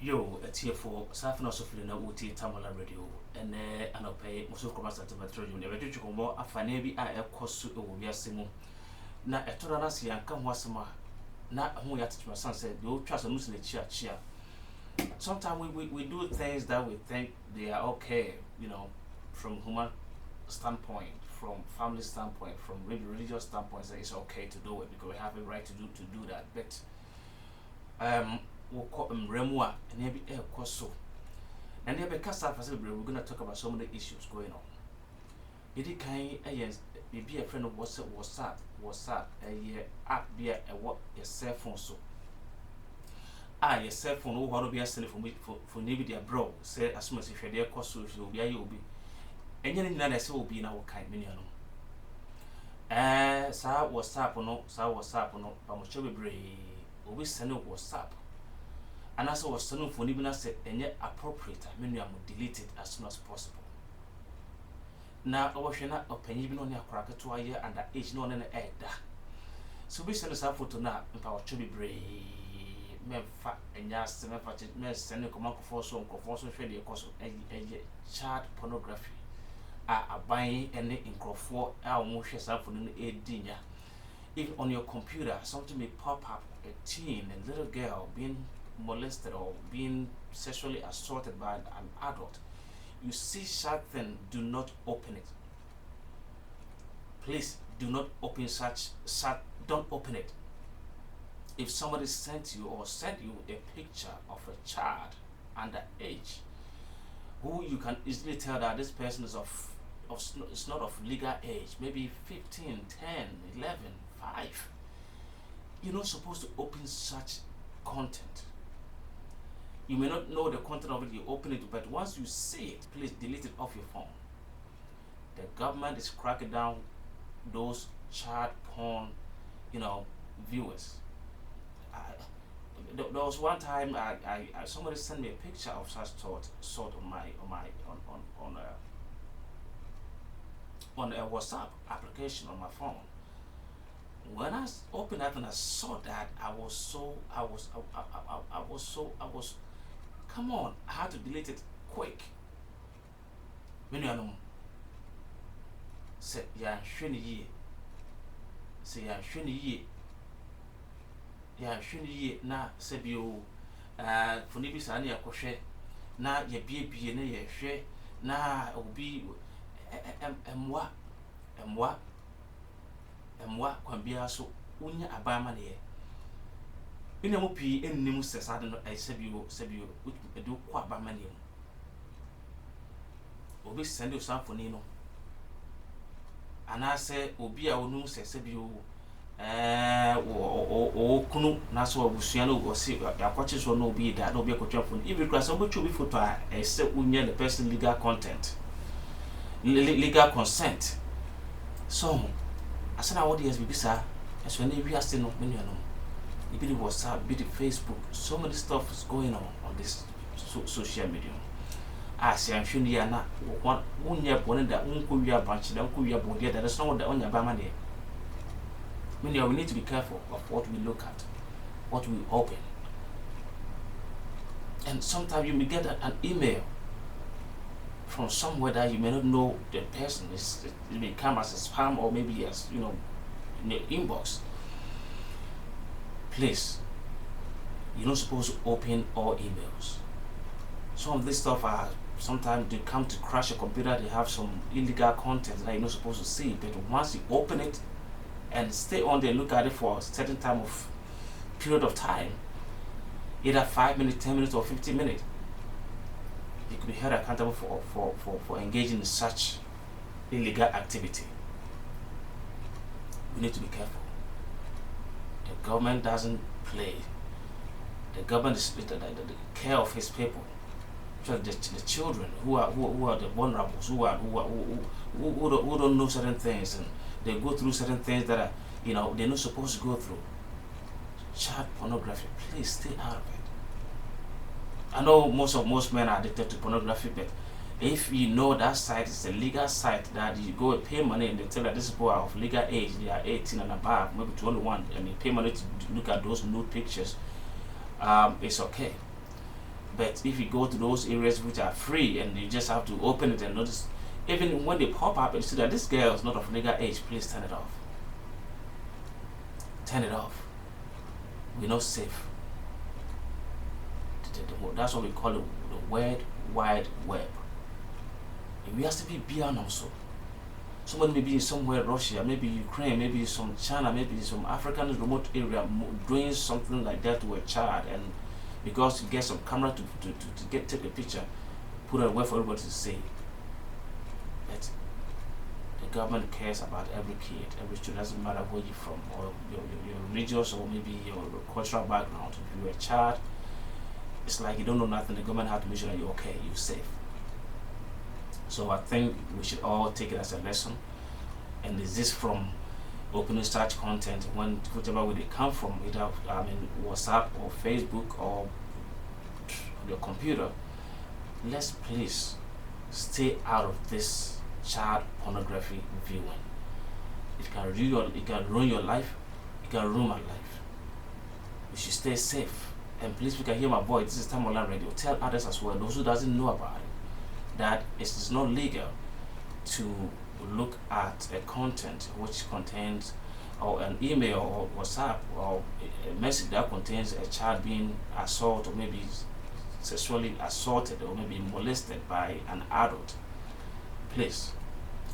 Yo, a tier for Safin also feeling a Uti Tamala radio, and an opay, Mosu Commaster to Matronium, never did you go more a fanabi I have cost to Obiasimo. Na a Toranasi and come wasama. Na who yet my son said, you trust a Muslim cheer. Sometimes we do things that we think they are okay, from human standpoint, from family standpoint, from religious standpoint, that it's okay to do it because we have a right to do that. But we'll call them Remua and every air coso. And never cast off as we're going to talk about some of the issues going on. It can be a friend of WhatsApp, a year app be a what your cell phone so. Your cell phone will want to be a cell for maybe their bro, say as soon as if you're there, cost you'll be. And you know, that will be in our kind minion. Sa WhatsApp or no, but much of a brave, always send a WhatsApp. And as I was sending for even as and yet appropriate, I mean, I will delete it as soon as possible. Now, I was not opinion on your cracker to a year and that age non and egg. So we send us a photo now, and our chubby brave men fat and just men sending command for some failure cause a child pornography. A buying any in Crawford, our motion for a dinner. If on your computer something may pop up, a teen, a little girl being molested or being sexually assaulted by an adult, you see something, do not open it. Please do not open don't open it. If somebody sent you or sent you a picture of a child under age, who you can easily tell that this person is it's not of legal age, maybe 15, 10, 11, 5. You're not supposed to open such content. You may not know the content of it, you open it, but once you see it, please delete it off your phone. The government is cracking down those child porn, viewers. There was one time somebody sent me a picture of such sort on a WhatsApp application on my phone. When I opened that and I saw that, come on, I had to delete it quick. When you know, say, yeah, shiny ye, na, sebio, for Nibisani, a crochet, na, ye be na ye share, na, obi, moi, can be also unya abama here. In a mopi, and nimus says, I don't know, I sebio, which do quite by money. Obi send you some for Nino. And I say, Obi, I will know, says Sebio, or Kunu, Naso, Busiano, or see, your coaches will not be that, no be a coach of if you cross over to be for I say, unya the person legal content, legal consent. So, I said, our audience be sir, as when we are still not many. It be the WhatsApp, be the Facebook, so many stuff is going on this social media. I say, I'm sure you are not one year born that uncle you are branching, uncle you are born there, that is not what the on your bama there. We need to be careful of what we look at, what we open. And sometimes you may get an email from somewhere that you may not know the person. It may come as a spam or maybe as, in your inbox. Please, you're not supposed to open all emails. Some of this stuff are sometimes they come to crash your computer, they have some illegal content that you're not supposed to see. But once you open it and stay on there, look at it for a certain period of time, either 5 minutes, 10 minutes, or 15 minutes, you could be held accountable for engaging in such illegal activity. We need to be careful. The government doesn't play. The government is the care of his people. The children who are the vulnerables, who don't know certain things, and they go through certain things that are they're not supposed to go through. Child pornography, please stay out of it. I know most men are addicted to pornography, but if you know that site is a legal site that you go and pay money and they tell that this people are of legal age, they are 18 and above, maybe 21, and you pay money to look at those nude pictures, it's okay. But if you go to those areas which are free and you just have to open it and notice, even when they pop up and see that this girl is not of legal age, please turn it off. Turn it off. We're not safe. That's what we call it, the World Wide Web. And we have to be beyond also. Somebody may be somewhere, Russia, maybe Ukraine, maybe some China, maybe some African remote area doing something like that to a child, and because you get some camera to take a picture, put it away for everybody to see. But the government cares about every kid, every student, doesn't matter where you're from, or your religious, or maybe your cultural background. If you're a child, it's like you don't know nothing. The government has to make sure that you're okay, you're safe. So I think we should all take it as a lesson. And is this from opening such content, when whichever way they come from, either WhatsApp or Facebook or your computer, let's please stay out of this child pornography viewing. It can ruin your life. It can ruin my life. We should stay safe. And please, if you can hear my voice, this is Tamola Radio. Tell others as well, those who doesn't know about it, that it is not legal to look at a content which contains, or an email or WhatsApp or a message that contains a child being assaulted, or maybe sexually assaulted, or maybe molested by an adult. Please,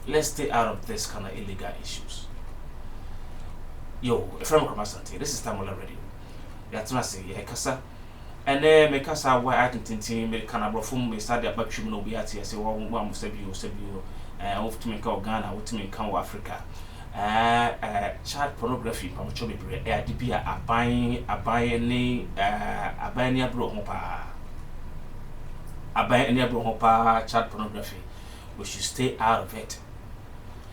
let's stay out of this kind of illegal issues. Yo, from Kramasante, this is Tamola Radio. That's what I say, yeah, Kasa. And then make us our white team, make can abroad from me, start the backroom no be at here. Say, one must have you, off to make out Ghana, what to make out Africa. Child pornography, Pamuchobi, Dibia, a buying a bro hopa. A buying any bro hopa, child pornography. We should stay out of it.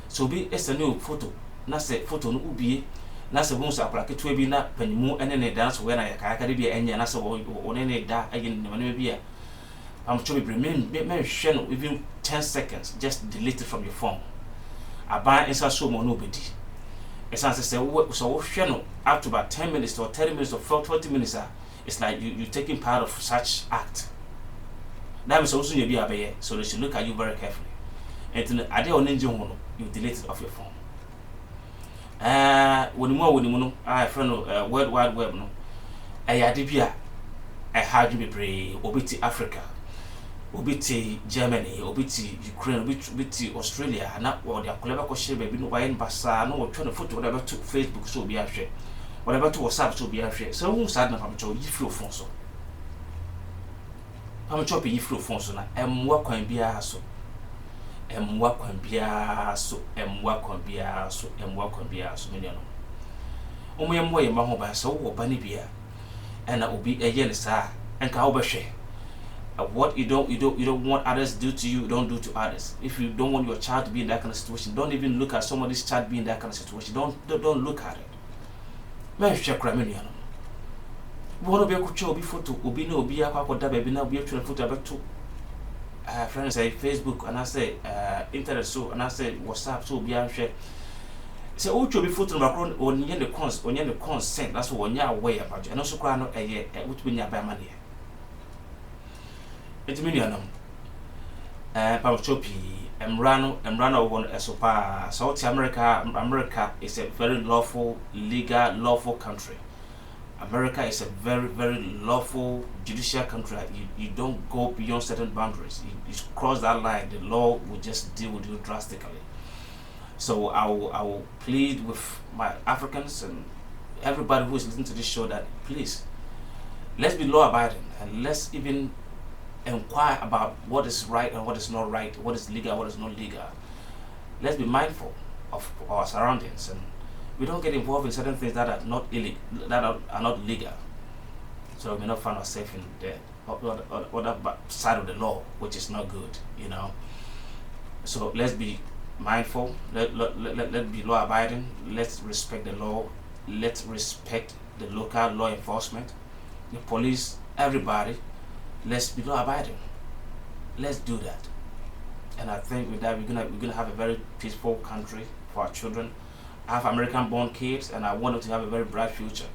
So be it's a new photo, not say photo no ubi. Nasa won't apply to be not when you move and dance when I can be any answer or any da again. Maybe I'm sure remain channel within 10 seconds, just delete it from your phone. I buy inside so more nobody. It's as I say, so channel up to about 10 minutes or 30 minutes or 20 minutes. It's like you taking part of such act. That means also you be a so they should look at you very carefully. And I don't need you delete it off your phone. When you know, I friend World Wide Web no. Dibia, had you be brave, obiti Africa, obiti Germany, obiti Ukraine, obiti Australia, and not what they are clever question, baby, no buying basa, no trying to photo whatever to Facebook so be a share, whatever to WhatsApp so be a share. So who sad na pamacho you flow phone so. Pamacho be you flow phone so na emwa kwan bia so. Emwa kwan bia so menya no omo yemwa yema ho ba so wo ba ne bia na obi eye ne sa enka wo behwe what you don't want others to do to you, don't do to others. If you don't want your child to be in that kind of situation, don't even look at somebody's child being in that kind of situation. Don't look at it. Man share crime no wo no be ko che obi photo obi na obi akwa da baby na obi atwa photo abeto friends say Facebook and I say internet so and I say WhatsApp so be a share. Say o chobi photo no makro onye the consent, that's what onya aware about you. And also kwa no what be nya ba ma ne. It mean you know. Pamochopi emrano won esopa South America is a very lawful country. America is a very, very lawful judicial country. You don't go beyond certain boundaries. You cross that line, the law will just deal with you drastically. So I will plead with my Africans and everybody who is listening to this show that please, let's be law abiding and let's even inquire about what is right and what is not right, what is legal, what is not legal. Let's be mindful of our surroundings, and we don't get involved in certain things that are not illegal, that are not legal. So we may not find ourselves in the other side of the law, which is not good, you know. So let's be mindful. Let's be law abiding. Let's respect the law. Let's respect the local law enforcement, the police, everybody. Let's be law abiding. Let's do that. And I think with that we're gonna have a very peaceful country for our children. I have American-born kids, and I want them to have a very bright future.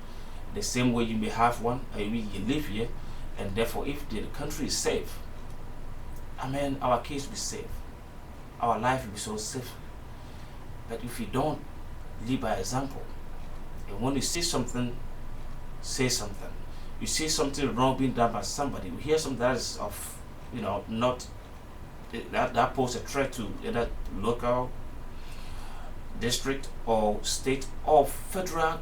The same way you may have one, you live here, And therefore, if the country is safe, I mean, our kids will be safe, our life will be so safe. But if you don't lead by example, and when you see something, say something. You see something wrong being done by somebody, you hear something that is of, not that poses a threat to either local, district, or state, or federal,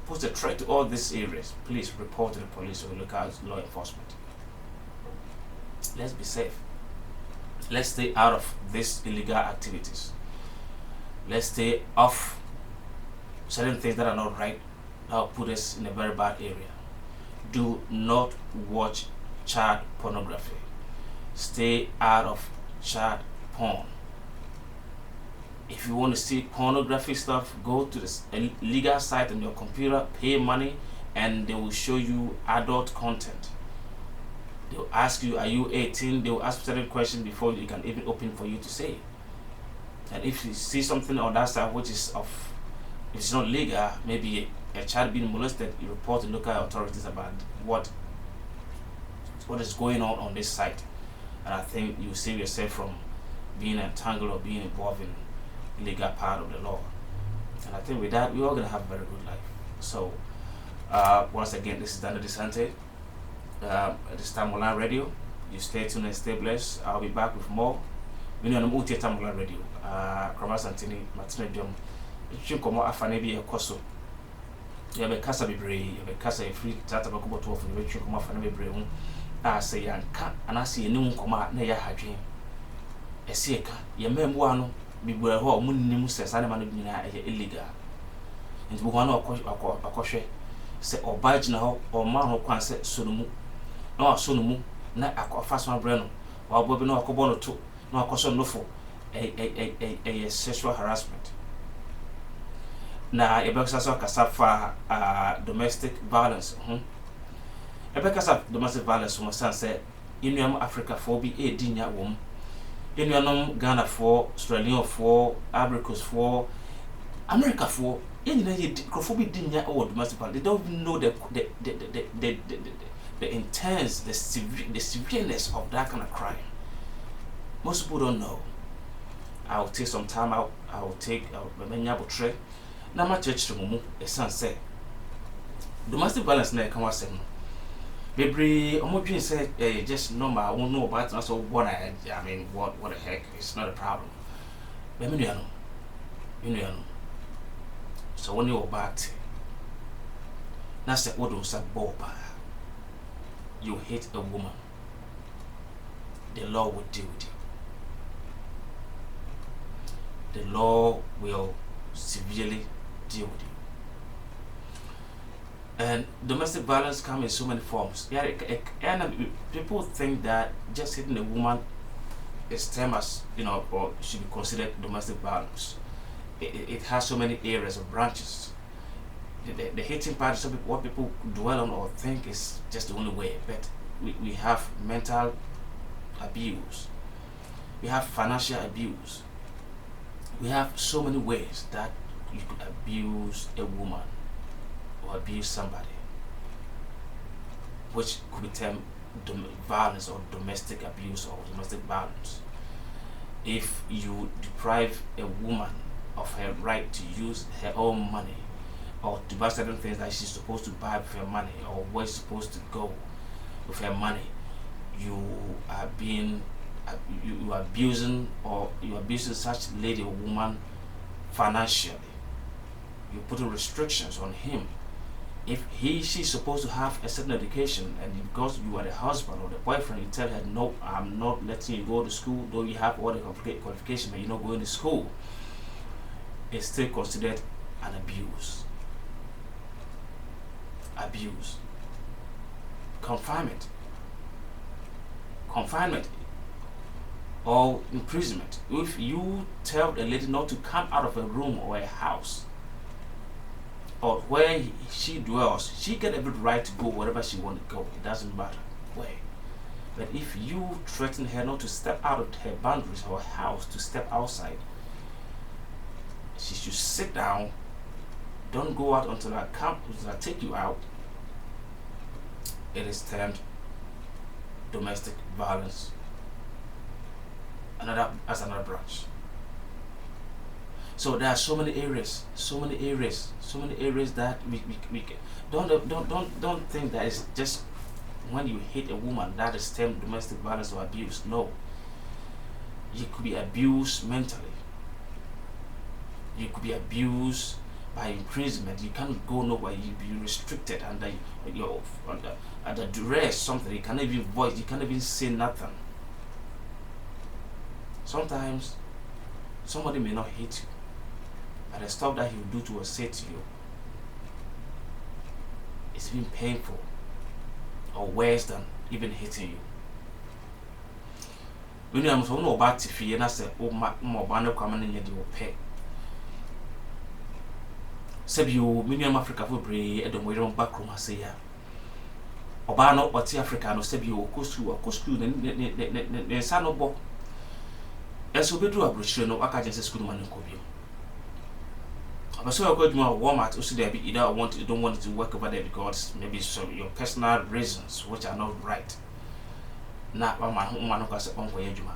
pose a threat to all these areas, please report to the police or local law enforcement. Let's be safe. Let's stay out of these illegal activities. Let's stay off certain things that are not right, that will put us in a very bad area. Do not watch child pornography. Stay out of child porn. If you want to see pornography stuff, go to the legal site on your computer, pay money, and they will show you adult content. They'll ask you, are you 18? They will ask certain questions before you can even open for you to say. And if you see something on that side which is if it's not legal, maybe a child being molested, you report to local authorities about what is going on this site. And I think you save yourself from being entangled or being involved in illegal part of the law. And I think with that, we're all going to have a very good life. So, once again, this is Daniel Desante. This time Online Radio. You stay tuned and stay blessed. I'll be back with more. We know Uti Tamulan Radio. Kramas Antini, Martina Jom. Chinkomo Afanebi Ekoso. You have a casa bibre, you have a casa free tata bakubo to offer the Chinkomo Afanebi Breum. I say, and I see a new coma near Hajin. A seeka, your memoir, be where all moon says animal illegal. And one or Koshe say, or Bajna or man or Quan said Sunumu. No, Sunumu, not a fast one breno, or Bobby no Cobono too, no Coso Nofo, a sexual harassment. Na ebekasa kasafa domestic violence ebekasa domestic violence mo san say inuam Africa for bi edinya wom inuanom Ghana for Australia for Abricos for America for enina ye crofo bi dinya or domestic violence. They don't even know the intense, the severeness of that kind of crime. Most people don't know. I will take some time out. I will try. Na ma church to mumu esan say domestic violence na kan wasem no bebre omodwen say just normal won know about na so born I mean what the heck, it's not a problem. Be me nuano so when you about na say odo sa boba you hate a woman, the law will deal with you. The law will severely deal with you. And domestic violence comes in so many forms. Yeah, and people think that just hitting a woman is termed as, or should be considered domestic violence. It has so many areas or branches. The hitting part is what people dwell on or think is just the only way. But we have mental abuse. We have financial abuse. We have so many ways that you could abuse a woman or abuse somebody, which could be termed violence or domestic abuse or domestic violence. If you deprive a woman of her right to use her own money or to buy certain things that she's supposed to buy with her money or where she's supposed to go with her money, you are abusing such lady or woman financially. You're putting restrictions on him. If she's supposed to have a certain education, and because you are the husband or the boyfriend, you tell her, no, I'm not letting you go to school, though you have all the qualifications, but you're not going to school, it's still considered an abuse. Abuse. Confinement or imprisonment. If you tell a lady not to come out of a room or a house or where she dwells, she get every right to go wherever she wants to go. It doesn't matter where. But if you threaten her not to step out of her boundaries or house, to step outside, she should sit down. Don't go out until I take you out. It is termed domestic violence as another branch. So there are so many areas that we don't think that it's just when you hit a woman that is termed domestic violence or abuse. No, you could be abused mentally. You could be abused by imprisonment. You can't go nowhere. You be restricted under under duress. Something you cannot even voice. You can't even say nothing. Sometimes somebody may not hate you, but the stuff that he will do to or say to you is even painful or worse than even hitting you. When you are so no about to fear, and I say, oh, my banner coming in your pay. Sebio, Minium Africa for Bray, and the way on back room, I say, Obano, what's Africa, no Sebio, Coscu, and son of Bob. And so we do a brochure, no Akajan school man in Cobio. I saw a good man Walmart, also there be either don't want to work over there because maybe some your personal reasons which are not right. Na man who has a uncle Yajuma.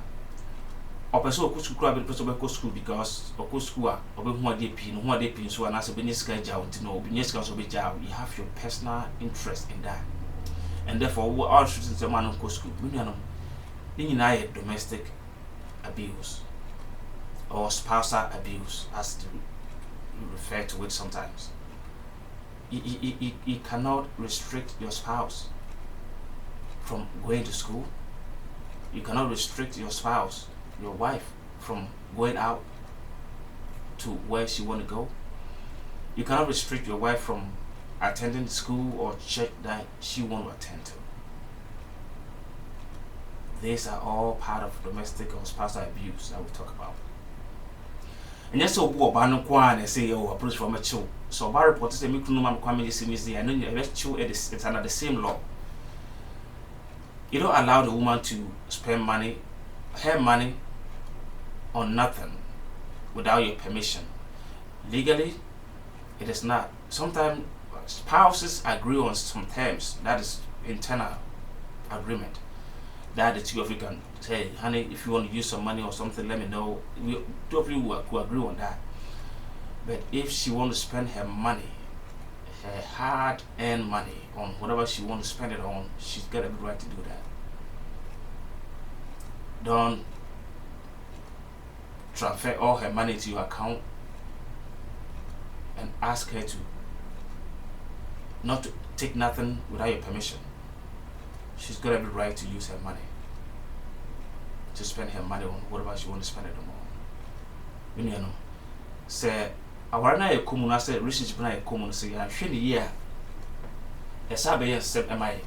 Or person who could grab a person who school because or school or who are they pin so and as a business schedule to know business council be jail. You have your personal interest in that. And therefore we all should the man who school. We know domestic abuse or spousal abuse as to refer to it sometimes. You cannot restrict your spouse from going to school. You cannot restrict your spouse, your wife, from going out to where she want to go. You cannot restrict your wife from attending school or church that she want to attend to. These are all part of domestic or spousal abuse that we talk about. And yes, so Bano Kwan and say, oh, approach from a chill. So, Barry reported a micronom Kwame Simisi, and then you have chill, it's under the same law. You don't allow the woman to spend her money, on nothing without your permission. Legally, it is not. Sometimes spouses agree on some terms, that is internal agreement. That the two of you can say, honey, if you want to use some money or something, let me know. Two of you will agree on that. But if she wants to spend her money, her hard-earned money, on whatever she wants to spend it on, she's got every right to do that. Don't transfer all her money to your account and ask her to not to take nothing without your permission. She's got every right to use her money, to spend her money on whatever she wants to spend it on. You know, say, I want to come and say, research when I come and say, I'm sure the year a Sabe and Sem MI.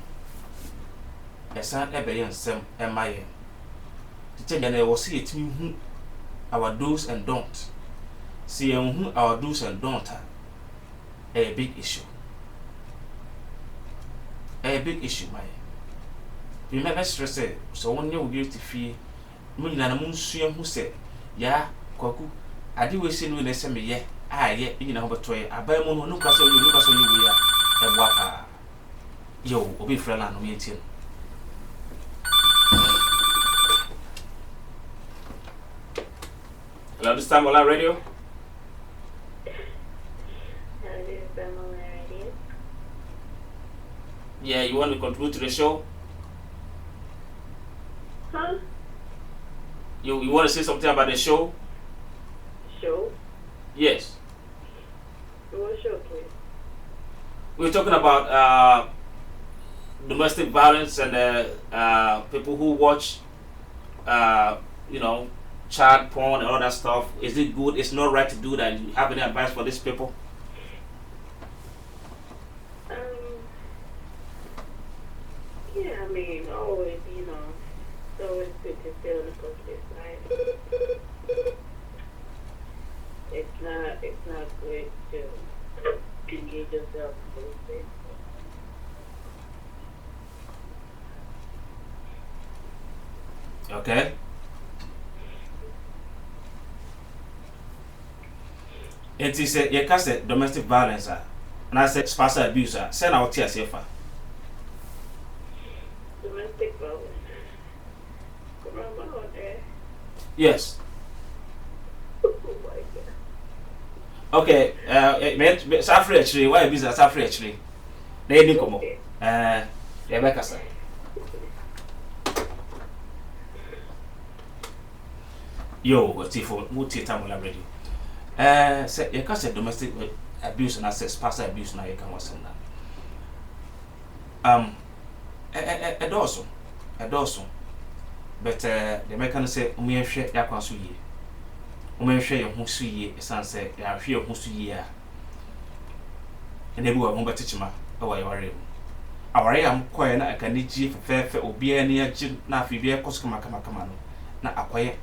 A San Ebe and Sem MI. The thing that I will see it me our do's and don'ts. See our do's and don'ts are a big issue. A big issue, my. Remember, stress it. So when you get to feel, me na mun suya who said, ya, Koku, I do wish you knew they send me, yeah, you know, but toy, I buy one no castle, you look as you are a wapa. Yo, Obi Freeland, me tin. Hello, this time on our radio. Yeah, you want to contribute to the show? Huh? You want to say something about the show? Show? Yes. What show, please? We're talking about domestic violence and people who watch, you know, child porn and all that stuff. Is it good? It's not right to do that. You have any advice for these people? Yeah, I mean, always, you know, it's always good to stay on the positive side. It's not good to engage yourself in those things. Okay. It is a case domestic violence, and I said spousal abuse. Send out tears here. Domestic violence. Yes. Oh my God. Okay. Safri actually. Why busy? Safri actually. They didn't come up. Okay. Rebecca sir. Yo, what's it for? Multi-tamular radio. Say you can't say domestic abuse and access spousal abuse now you can was that. A dozen. But the American say me share ya kwanso ye. Me share your ho su ye esan say ya hwe your ho su ye a. And ebi wa ho betichima e wa yare. Aware am koye na aka ni ji fefefe obi ani agi na afi bi ekoso kama no. Na akoye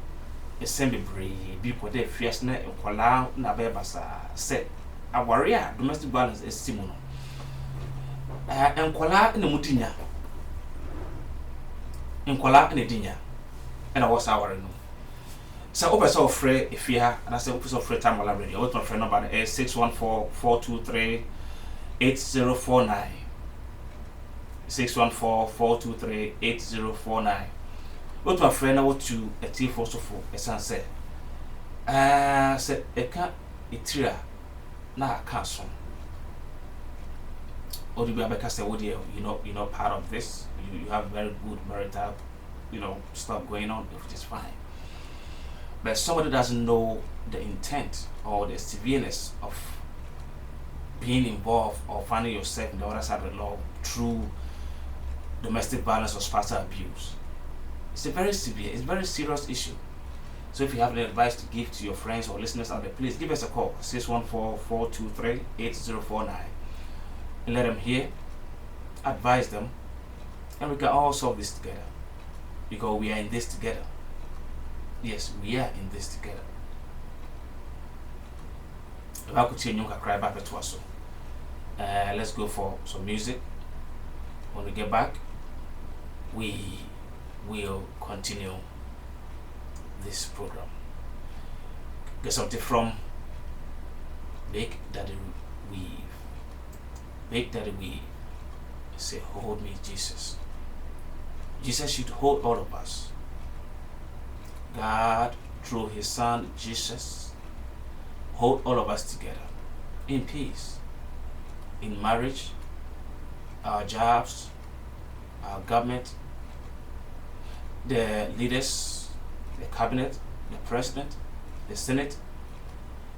esen bebree bi ko de fias na enkola na be basa say aware a domestic violence estimu no. Enkola na mudinya. Enkola na dinya. And I was our no. So over so free if you have and I said so free time already. I was my friend number 614-423-8049. 614-423-8049. What my friend I want to a tea for so for a sunset. Said a can't etria na canson. Or do you have a what you're not part of this? You have very good marital stuff going on, which is fine. But somebody doesn't know the intent or the severeness of being involved or finding yourself in the other side of the law through domestic violence or spousal abuse. It's a very severe, it's a very serious issue. So if you have any advice to give to your friends or listeners out there, please give us a call, 614-423-8049. And let them hear, advise them, and we can all solve this together. Because we are in this together. Yes, we are in this together. If I could see you cry back to us. Let's go for some music. When we get back, we will continue this program. Get something from Big Daddy Weave. Big Daddy Weave. Say, hold me, Jesus. Jesus should hold all of us. God, through his son Jesus, hold all of us together in peace, in marriage, our jobs, our government, the leaders, the cabinet, the president, the senate,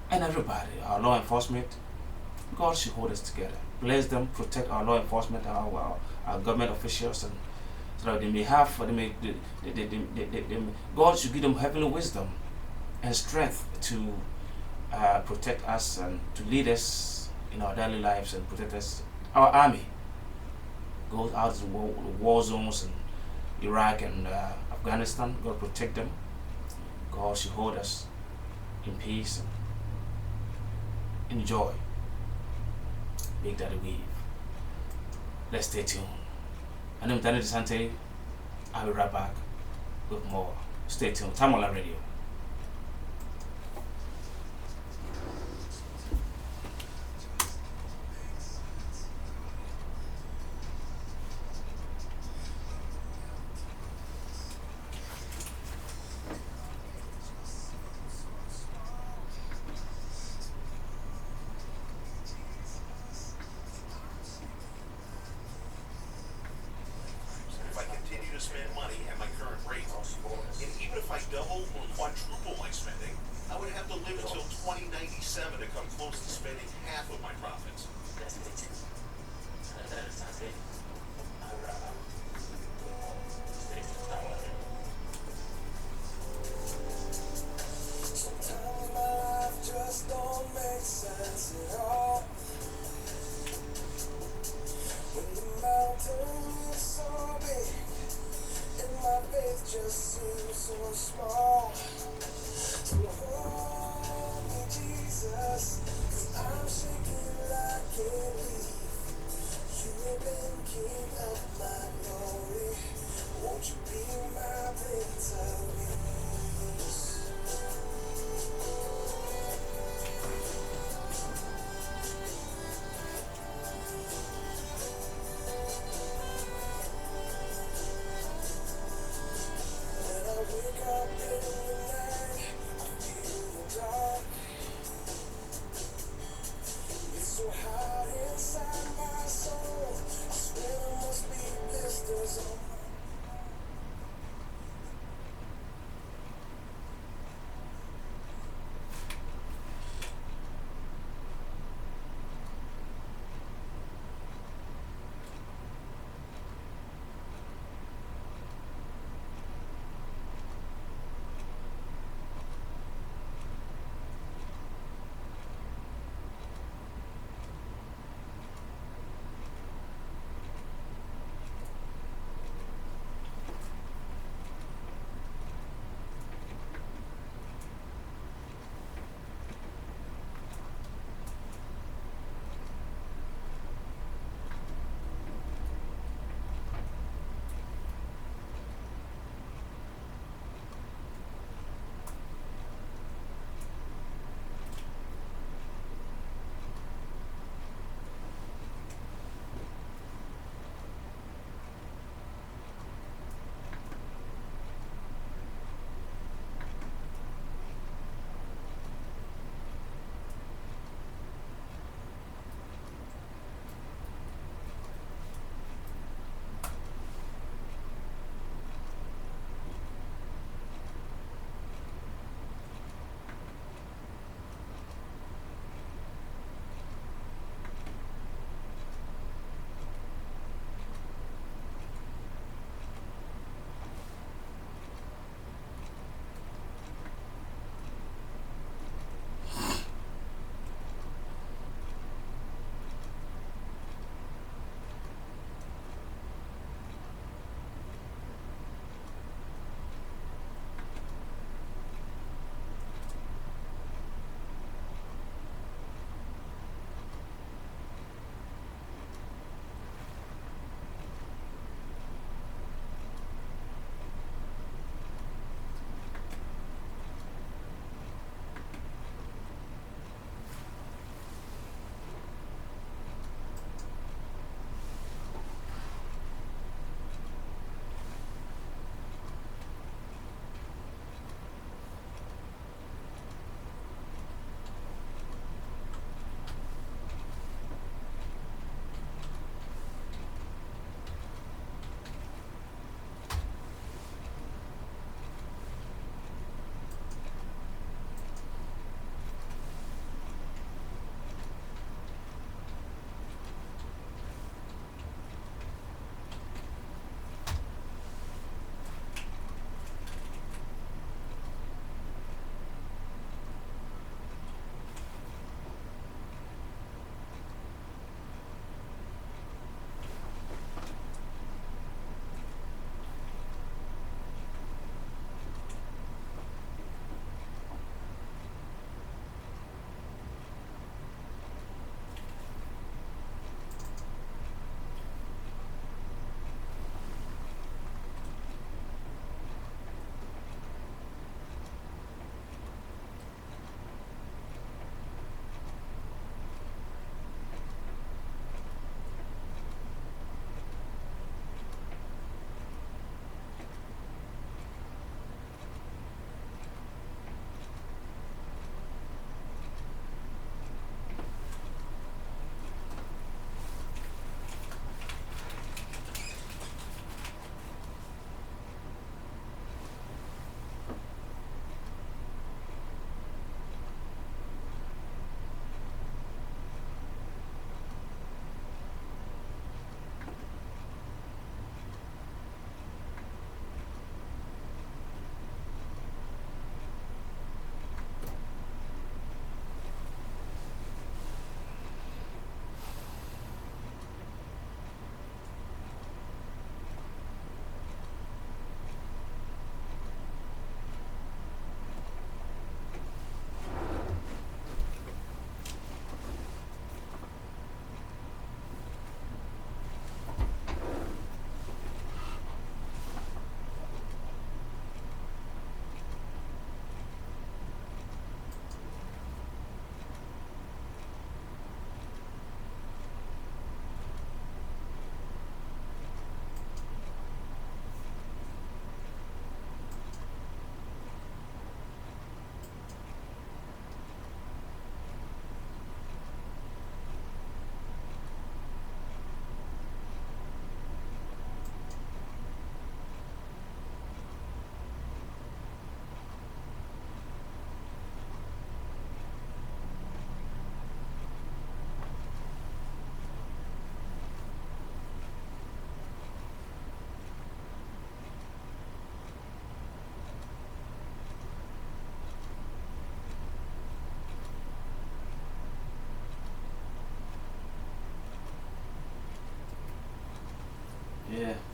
and everybody, our law enforcement. God should hold us together. Bless them, protect our law enforcement, our government officials, and so that they may have, God should give them heavenly wisdom and strength to protect us and to lead us in our daily lives and protect us. Our army goes out to the war zones in Iraq and Afghanistan. God protect them. God should hold us in peace and in joy. Big Daddy Weave. Let's stay tuned. My name is Danny DeSante. I'll be right back with more. Stay tuned. Tamola Radio. Wake up in the night. Yeah.